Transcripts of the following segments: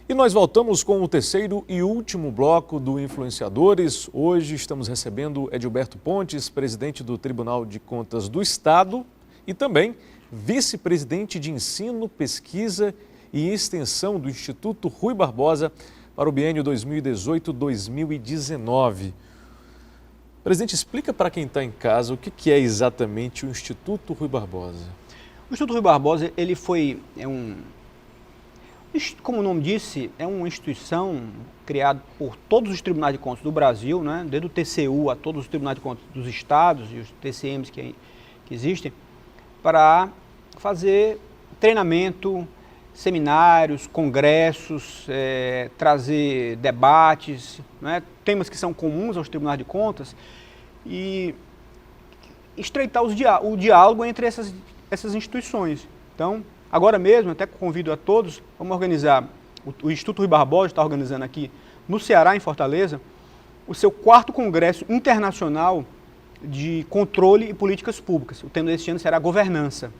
E nós voltamos com o terceiro e último bloco do Influenciadores. Hoje estamos recebendo Edilberto Pontes, presidente do Tribunal de Contas do Estado e também vice-presidente de Ensino, Pesquisa e Extensão do Instituto Rui Barbosa para o biênio 2018-2019. Presidente, explica para quem está em casa o que é exatamente o Instituto Rui Barbosa. O Instituto Rui Barbosa, ele como o nome disse, é uma instituição criada por todos os tribunais de contas do Brasil, né? Desde o TCU a todos os tribunais de contas dos estados e os TCMs que existem, para fazer treinamento, seminários, congressos, trazer debates, né? Temas que são comuns aos tribunais de contas e estreitar o diálogo entre essas instituições. Então, agora mesmo, até convido a todos, vamos organizar, o Instituto Rui Barbosa está organizando aqui no Ceará, em Fortaleza, o seu 4º Congresso Internacional de Controle e Políticas Públicas. O tema deste ano será governança.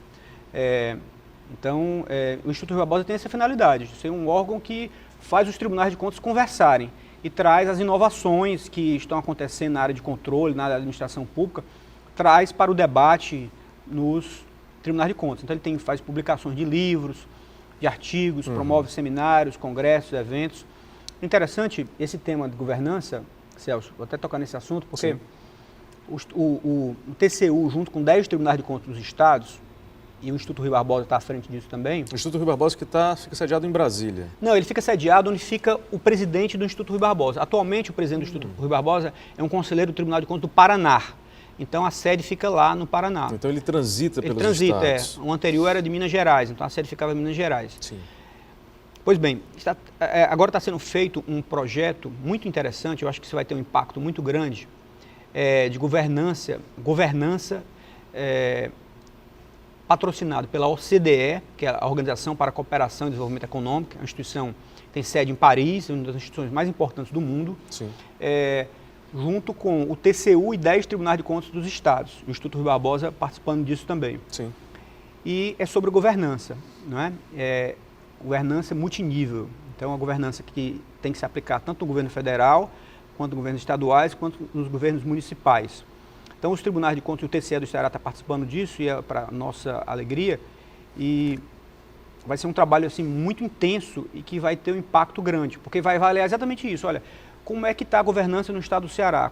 Então, o Instituto Rui Barbosa tem essa finalidade, de ser um órgão que faz os tribunais de contas conversarem e traz as inovações que estão acontecendo na área de controle, na área da administração pública, traz para o debate nos tribunais de contas. Então ele faz publicações de livros, de artigos, promove seminários, congressos, eventos. Interessante esse tema de governança, Celso, vou até tocar nesse assunto, porque o TCU, junto com 10 tribunais de contas dos estados, e o Instituto Rui Barbosa está à frente disso também. O Instituto Rui Barbosa que fica sediado em Brasília. Não, ele fica sediado onde fica o presidente do Instituto Rui Barbosa. Atualmente, o presidente do Instituto Rui Barbosa é um conselheiro do Tribunal de Contas do Paraná. Então, a sede fica lá no Paraná. Então, ele transita pelos estados. O anterior era de Minas Gerais, então a sede ficava em Minas Gerais. Sim. Pois bem, agora está sendo feito um projeto muito interessante, eu acho que isso vai ter um impacto muito grande, de governança patrocinado pela OCDE, que é a Organização para a Cooperação e Desenvolvimento Econômico, uma instituição que tem sede em Paris, uma das instituições mais importantes do mundo. Sim. Junto com o TCU e 10 tribunais de contas dos estados. O Instituto Rui Barbosa participando disso também. Sim. E é sobre governança, não é? Governança multinível. Então, a governança que tem que se aplicar tanto no governo federal, quanto nos governos estaduais, quanto nos governos municipais. Então, os tribunais de contas e o TCE do Ceará está participando disso, e é para nossa alegria. E vai ser um trabalho assim, muito intenso e que vai ter um impacto grande, porque vai avaliar exatamente isso. Olha, como é que está a governança no estado do Ceará,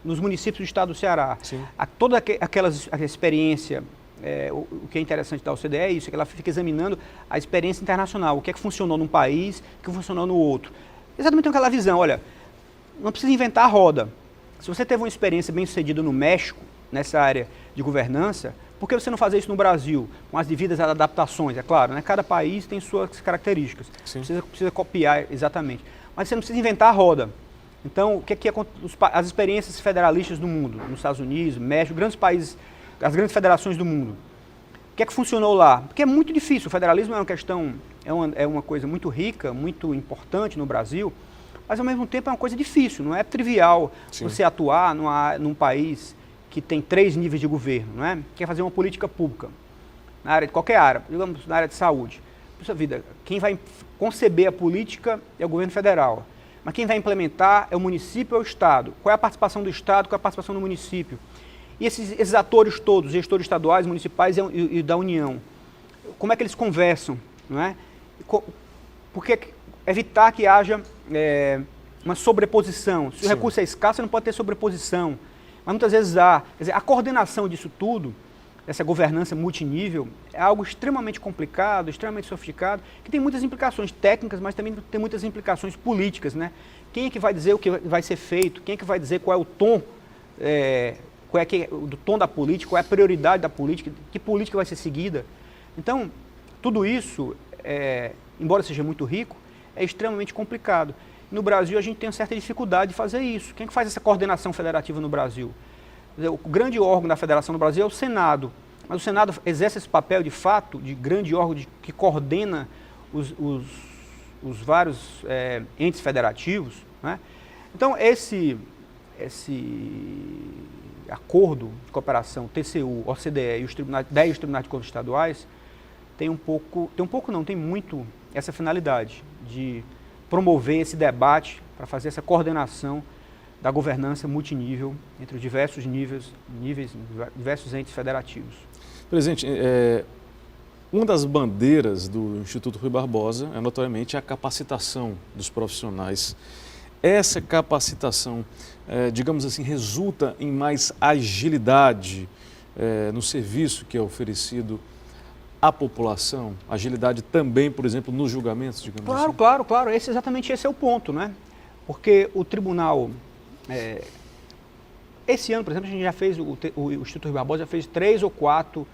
nos municípios do estado do Ceará. Sim. Toda aquela experiência, o que é interessante da OCDE é isso, é que ela fica examinando a experiência internacional, o que é que funcionou num país, o que funcionou no outro. Exatamente aquela visão, olha, não precisa inventar a roda. Se você teve uma experiência bem sucedida no México, nessa área de governança, por que você não fazer isso no Brasil, com as devidas adaptações, é claro, né? Cada país tem suas características, precisa copiar exatamente. Mas você não precisa inventar a roda. Então, o que é as experiências federalistas do mundo, nos Estados Unidos, México, grandes países, as grandes federações do mundo, o que é que funcionou lá? Porque é muito difícil, o federalismo é uma questão, é uma coisa muito rica, muito importante no Brasil, mas ao mesmo tempo é uma coisa difícil, não é trivial você atuar num país que tem 3 níveis de governo, não é? Quer fazer uma política pública, na área de qualquer área, digamos na área de saúde. Puxa vida, quem vai conceber a política é o governo federal, mas quem vai implementar é o município ou o estado. Qual é a participação do estado, qual é a participação do município? E esses atores todos, gestores estaduais, municipais e da União, como é que eles conversam, não é? Porque evitar que haja uma sobreposição. Se o recurso é escasso, você não pode ter sobreposição. Mas muitas vezes há. Quer dizer, a coordenação disso tudo, essa governança multinível, é algo extremamente complicado, extremamente sofisticado, que tem muitas implicações técnicas, mas também tem muitas implicações políticas, né? Quem é que vai dizer o que vai ser feito? Quem é que vai dizer qual é o tom, do tom da política, qual é a prioridade da política, que política vai ser seguida? Então, tudo isso, embora seja muito rico, é extremamente complicado. No Brasil, a gente tem uma certa dificuldade de fazer isso. Quem é que faz essa coordenação federativa no Brasil? O grande órgão da federação no Brasil é o Senado. Mas o Senado exerce esse papel, de fato, de grande órgão que coordena os vários entes federativos, né? Então, esse acordo de cooperação TCU, OCDE e os 10 tribunais de contas estaduais tem muito essa finalidade de promover esse debate, para fazer essa coordenação da governança multinível entre os diversos diversos entes federativos. Presidente, uma das bandeiras do Instituto Rui Barbosa é notoriamente a capacitação dos profissionais. Essa capacitação, digamos assim, resulta em mais agilidade no serviço que é oferecido à população? Agilidade também, por exemplo, nos julgamentos, digamos assim? Claro. Exatamente esse é o ponto, né? Porque o tribunal, esse ano, por exemplo, a gente já fez, o Instituto Rui Barbosa já fez 3 ou 4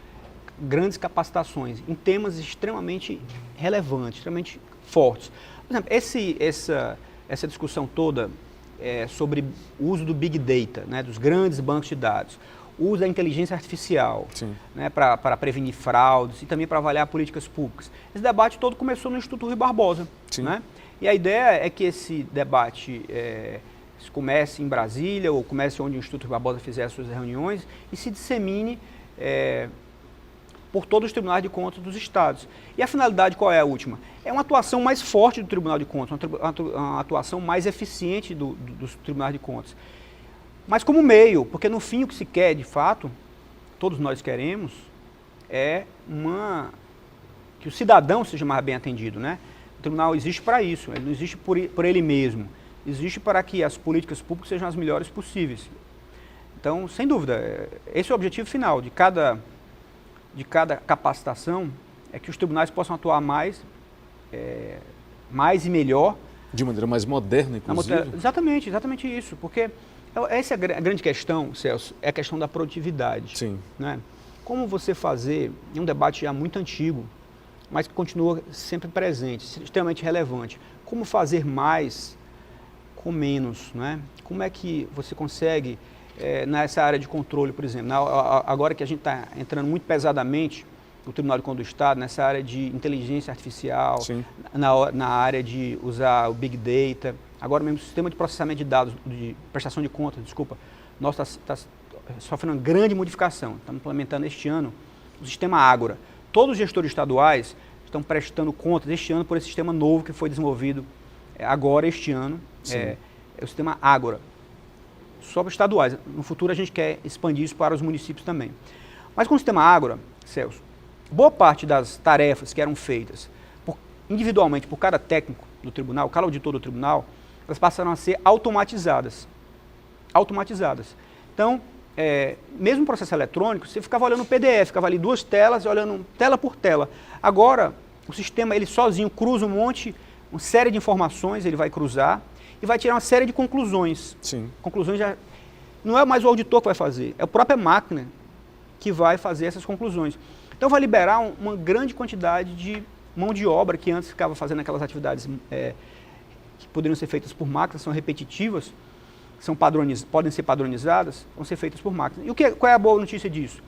grandes capacitações em temas extremamente relevantes, extremamente fortes. Por exemplo, essa discussão toda sobre o uso do Big Data, né, dos grandes bancos de dados, o uso da inteligência artificial, né, para prevenir fraudes e também para avaliar políticas públicas. Esse debate todo começou no Instituto Rui Barbosa. Né? E a ideia é que esse debate comece em Brasília ou comece onde o Instituto Rui Barbosa fizer as suas reuniões e se dissemine por todos os tribunais de contas dos estados. E a finalidade qual é a última? É uma atuação mais forte do Tribunal de Contas, uma atuação mais eficiente dos tribunais de contas. Mas como meio, porque no fim o que se quer, de fato, todos nós queremos, é que o cidadão seja mais bem atendido, né? O tribunal existe para isso, ele não existe por ele mesmo, existe para que as políticas públicas sejam as melhores possíveis. Então, sem dúvida, esse é o objetivo final de cada capacitação, é que os tribunais possam atuar mais e melhor. De maneira mais moderna, inclusive. Exatamente isso, porque essa é a grande questão, Celso, é a questão da produtividade. Sim. Né? Como você fazer, é um debate já muito antigo, mas que continua sempre presente, extremamente relevante. Como fazer mais com menos, né? Como é que você consegue, nessa área de controle, por exemplo, agora que a gente está entrando muito pesadamente no Tribunal de Contas do Estado, nessa área de inteligência artificial, na área de usar o Big Data, agora mesmo o sistema de processamento de dados, de prestação de contas, nosso está sofrendo uma grande modificação. Estamos implementando este ano o sistema Ágora. Todos os gestores estaduais estão prestando contas este ano por esse sistema novo que foi desenvolvido agora, este ano. É o sistema Ágora. Só para estaduais. No futuro a gente quer expandir isso para os municípios também. Mas com o sistema Ágora, Celso, boa parte das tarefas que eram feitas individualmente por cada técnico do tribunal, cada auditor do tribunal, elas passaram a ser automatizadas. Então, mesmo no processo eletrônico, você ficava olhando o PDF, ficava ali 2 telas, olhando tela por tela. Agora, o sistema, ele sozinho cruza uma série de informações, ele vai cruzar e vai tirar uma série de conclusões. Conclusões não é mais o auditor que vai fazer, é a própria máquina que vai fazer essas conclusões. Então, vai liberar uma grande quantidade de mão de obra que antes ficava fazendo aquelas atividades que poderiam ser feitas por máquinas, são repetitivas, podem ser padronizadas, vão ser feitas por máquinas. E qual é a boa notícia disso?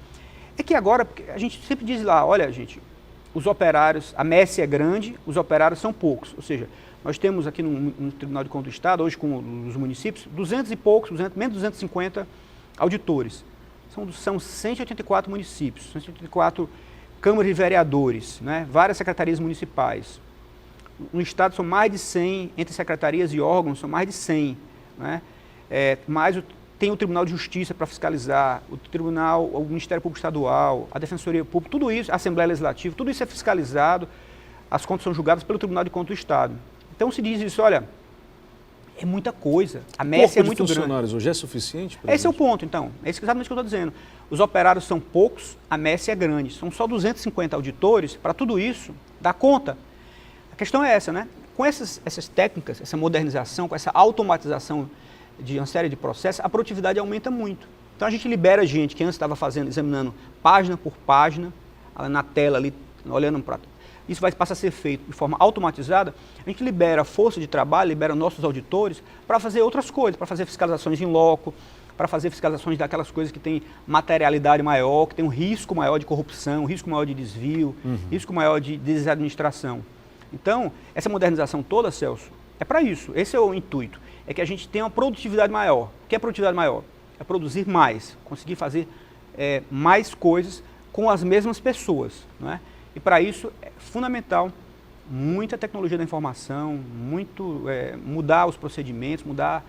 É que agora, a gente sempre diz lá, olha gente, os operários, a messe é grande, os operários são poucos. Ou seja, nós temos aqui no Tribunal de Contas do Estado, hoje com os municípios, 200 e poucos, menos de 250 auditores. São 184 municípios, 184 câmaras de vereadores, né? Várias secretarias municipais. No Estado são mais de 100, entre secretarias e órgãos, são mais de 100. Né? Tem o Tribunal de Justiça para fiscalizar, o Ministério Público Estadual, a Defensoria Pública, tudo isso, a Assembleia Legislativa, tudo isso é fiscalizado, as contas são julgadas pelo Tribunal de Contas do Estado. Então se diz isso, olha, é muita coisa, a messe é muito grande. Funcionários hoje é suficiente? Esse é o ponto, então, é exatamente o que eu estou dizendo. Os operários são poucos, a messe é grande, são só 250 auditores, para tudo isso, dá conta. A questão é essa, né? Com essas técnicas, essa modernização, com essa automatização de uma série de processos, a produtividade aumenta muito. Então a gente libera gente que antes estava examinando página por página, na tela ali, olhando para... Isso passa a ser feito de forma automatizada, a gente libera a força de trabalho, libera nossos auditores para fazer outras coisas, para fazer fiscalizações em loco, para fazer fiscalizações daquelas coisas que têm materialidade maior, que tem um risco maior de corrupção, um risco maior de desvio, risco maior de desadministração. Então, essa modernização toda, Celso, é para isso. Esse é o intuito. É que a gente tenha uma produtividade maior. O que é produtividade maior? É produzir mais, conseguir fazer mais coisas com as mesmas pessoas. Não é? E para isso é fundamental muita tecnologia da informação, mudar os procedimentos, mudar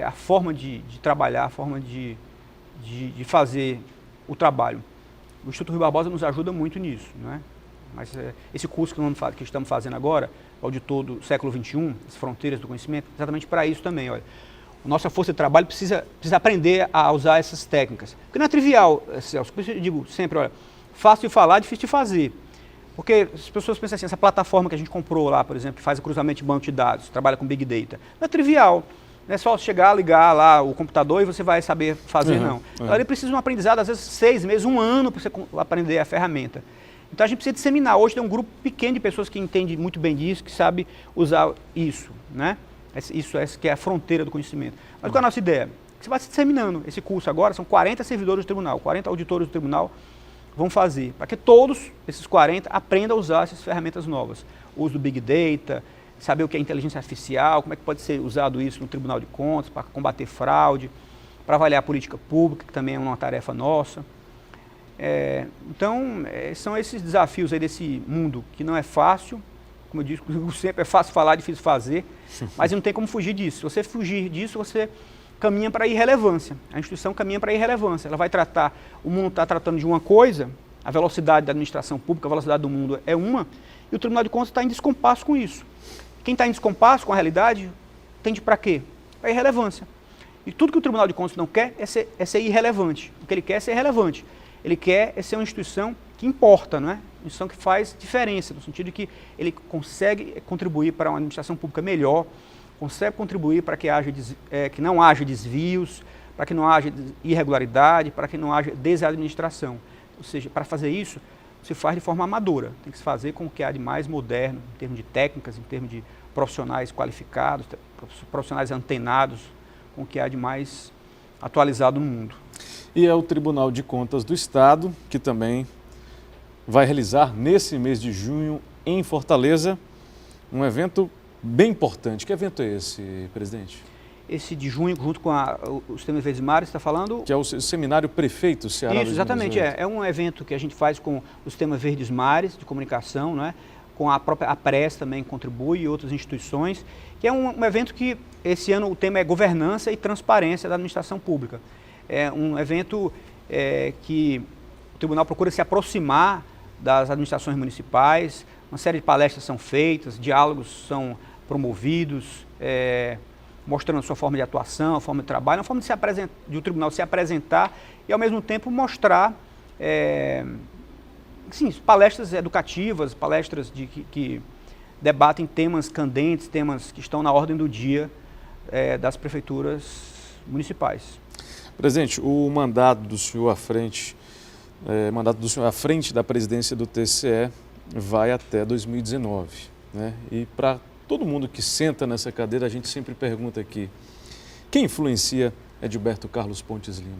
a forma de trabalhar, a forma de fazer o trabalho. O Instituto Rui Barbosa nos ajuda muito nisso, né? Mas esse curso que estamos fazendo agora, o Auditor do século XXI, as fronteiras do conhecimento, exatamente para isso também. Olha, a nossa força de trabalho precisa aprender a usar essas técnicas. Porque não é trivial, Celso, por isso eu digo sempre, olha, fácil de falar, difícil de fazer. Porque as pessoas pensam assim, essa plataforma que a gente comprou lá, por exemplo, que faz o cruzamento de banco de dados, trabalha com Big Data, não é trivial. Não é só chegar, ligar lá o computador e você vai saber fazer, não. Ele precisa de um aprendizado, às vezes 6 meses, 1 ano para você aprender a ferramenta. Então a gente precisa disseminar. Hoje tem um grupo pequeno de pessoas que entende muito bem disso, que sabe usar isso, né? Isso que é a fronteira do conhecimento. Mas qual é a nossa ideia? Você vai se disseminando. Esse curso agora são 40 servidores do tribunal, 40 auditores do tribunal vão fazer, para que todos esses 40 aprendam a usar essas ferramentas novas. O uso do Big Data, saber o que é inteligência artificial, como é que pode ser usado isso no Tribunal de Contas, para combater fraude, para avaliar a política pública, que também é uma tarefa nossa. Então, são esses desafios aí desse mundo que não é fácil, como eu digo sempre, é fácil falar, difícil fazer, mas não tem como fugir disso. Se você fugir disso, você caminha para a irrelevância. A instituição caminha para a irrelevância. Ela vai tratar, o mundo está tratando de uma coisa, a velocidade da administração pública, a velocidade do mundo é uma, e o Tribunal de Contas está em descompasso com isso. Quem está em descompasso com a realidade, tende para quê? Para a irrelevância. E tudo que o Tribunal de Contas não quer é ser irrelevante. O que ele quer é ser relevante. Ele quer ser uma instituição que importa, não é? Uma instituição que faz diferença, no sentido de que ele consegue contribuir para uma administração pública melhor, consegue contribuir para que não haja desvios, para que não haja irregularidade, para que não haja desadministração. Ou seja, para fazer isso, se faz de forma amadora. Tem que se fazer com o que há de mais moderno, em termos de técnicas, em termos de profissionais qualificados, profissionais antenados, com o que há de mais atualizado no mundo. E é o Tribunal de Contas do Estado, que também vai realizar nesse mês de junho, em Fortaleza, um evento bem importante. Que evento é esse, presidente? Esse de junho, junto com o Sistema Verdes Mares, está falando? Que é o Seminário Prefeito Ceará. Isso, exatamente. É um evento que a gente faz com o Sistema Verdes Mares, de comunicação, né? Com a própria APRES também contribui e outras instituições, que é um evento que, esse ano, o tema é governança e transparência da administração pública. É um evento que o tribunal procura se aproximar das administrações municipais, uma série de palestras são feitas, diálogos são promovidos, mostrando a sua forma de atuação, a forma de trabalho, a forma de o tribunal se apresentar e, ao mesmo tempo, mostrar palestras educativas, palestras que debatem temas candentes, temas que estão na ordem do dia das prefeituras municipais. Presidente, o mandato do senhor à frente da presidência do TCE vai até 2019, né? E para todo mundo que senta nessa cadeira, a gente sempre pergunta aqui, quem influencia Edilberto Carlos Pontes Lima?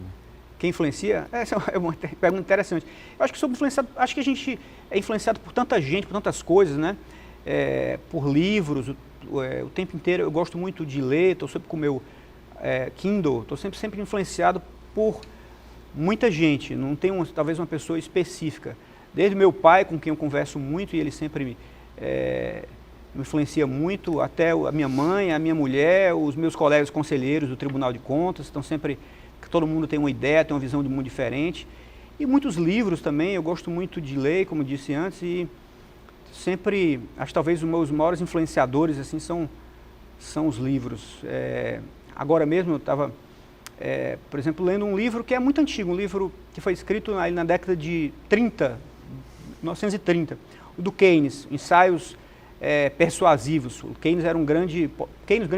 Quem influencia? Essa é uma pergunta interessante. Eu acho que sou influenciado, acho que a gente é influenciado por tanta gente, por tantas coisas, né? Por livros, o tempo inteiro eu gosto muito de ler, estou sempre com o meu Kindle, estou sempre influenciado por muita gente, não tenho talvez uma pessoa específica. Desde meu pai, com quem eu converso muito, e ele sempre me influencia muito, até a minha mãe, a minha mulher, os meus colegas conselheiros do Tribunal de Contas, estão sempre, todo mundo tem uma ideia, tem uma visão de mundo diferente. E muitos livros também, eu gosto muito de ler, como disse antes, e sempre, acho que talvez os meus maiores influenciadores assim, são os livros. Agora mesmo eu estava, por exemplo, lendo um livro que é muito antigo, um livro que foi escrito na década de 1930, o do Keynes, Ensaios Persuasivos. O Keynes era um grande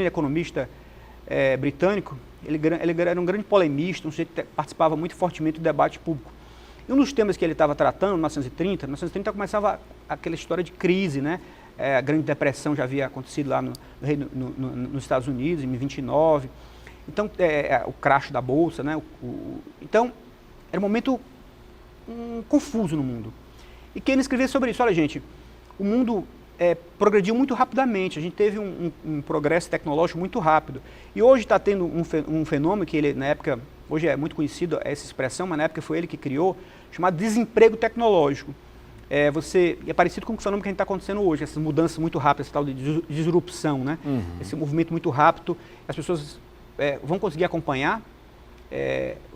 economista britânico, ele era um grande polemista, um sujeito que participava muito fortemente do debate público. E um dos temas que ele estava tratando, em 1930 começava aquela história de crise, né? A Grande Depressão já havia acontecido lá nos Estados Unidos, em 1929. Então, o crash da Bolsa, né? Então, era um momento confuso no mundo. E quem escrevia sobre isso? Olha, gente, o mundo progrediu muito rapidamente, a gente teve um progresso tecnológico muito rápido. E hoje está tendo um fenômeno que ele, na época, hoje é muito conhecido essa expressão, mas na época foi ele que criou, chamado desemprego tecnológico. é parecido com o fenômeno que a gente está acontecendo hoje, essas mudanças muito rápidas, essa tal de disrupção, né? Esse movimento muito rápido, as pessoas vão conseguir acompanhar,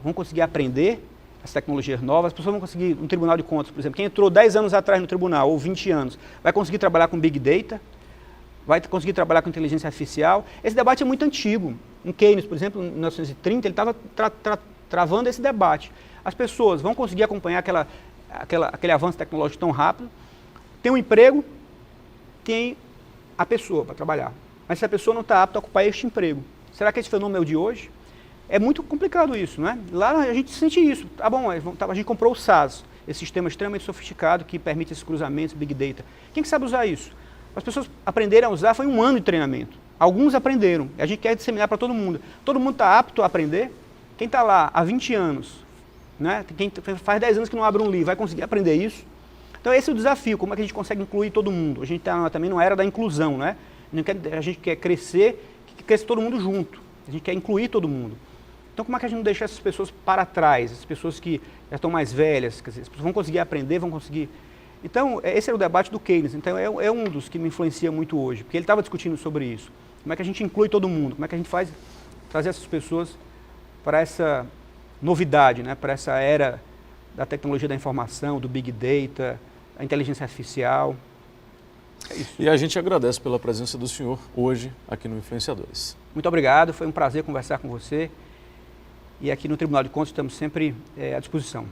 vão conseguir aprender as tecnologias novas, as pessoas vão conseguir, no Tribunal de Contas, por exemplo, quem entrou 10 anos atrás no tribunal, ou 20 anos, vai conseguir trabalhar com Big Data, vai conseguir trabalhar com inteligência artificial. Esse debate é muito antigo. Em Keynes, por exemplo, em 1930, ele estava travando esse debate. As pessoas vão conseguir acompanhar aquele avanço tecnológico tão rápido, tem um emprego, tem a pessoa para trabalhar. Mas se a pessoa não está apta a ocupar este emprego, será que esse fenômeno é o de hoje? É muito complicado isso, não é? Lá a gente sente isso. Tá bom, a gente comprou o SAS, esse sistema extremamente sofisticado que permite esses cruzamentos, Big Data. Quem que sabe usar isso? As pessoas aprenderem a usar foi 1 ano de treinamento. Alguns aprenderam, a gente quer disseminar para todo mundo. Todo mundo está apto a aprender? Quem está lá há 20 anos, né? Quem faz 10 anos que não abre um livro, vai conseguir aprender isso? Então esse é o desafio, como é que a gente consegue incluir todo mundo? A gente está também numa era da inclusão, né? A gente quer crescer, que cresça todo mundo junto. A gente quer incluir todo mundo. Então como é que a gente não deixa essas pessoas para trás, as pessoas que já estão mais velhas, quer dizer, as pessoas vão conseguir aprender, vão conseguir... Então, esse era o debate do Keynes, então é um dos que me influencia muito hoje, porque ele estava discutindo sobre isso. Como é que a gente inclui todo mundo, como é que a gente faz trazer essas pessoas para essa novidade, né? Para essa era da tecnologia da informação, do Big Data, da inteligência artificial. É isso. E a gente agradece pela presença do senhor hoje aqui no Influenciadores. Muito obrigado, foi um prazer conversar com você. E aqui no Tribunal de Contas estamos sempre à disposição.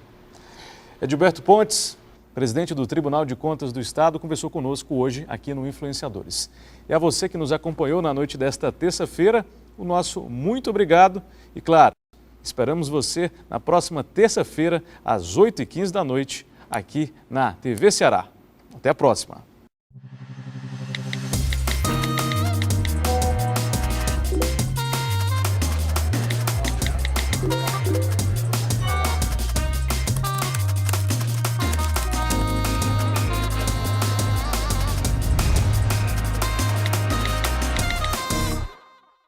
Edilberto Pontes, presidente do Tribunal de Contas do Estado, conversou conosco hoje aqui no Influenciadores. E a você que nos acompanhou na noite desta terça-feira, o nosso muito obrigado. E claro, esperamos você na próxima terça-feira, às 8h15 da noite, aqui na TV Ceará. Até a próxima.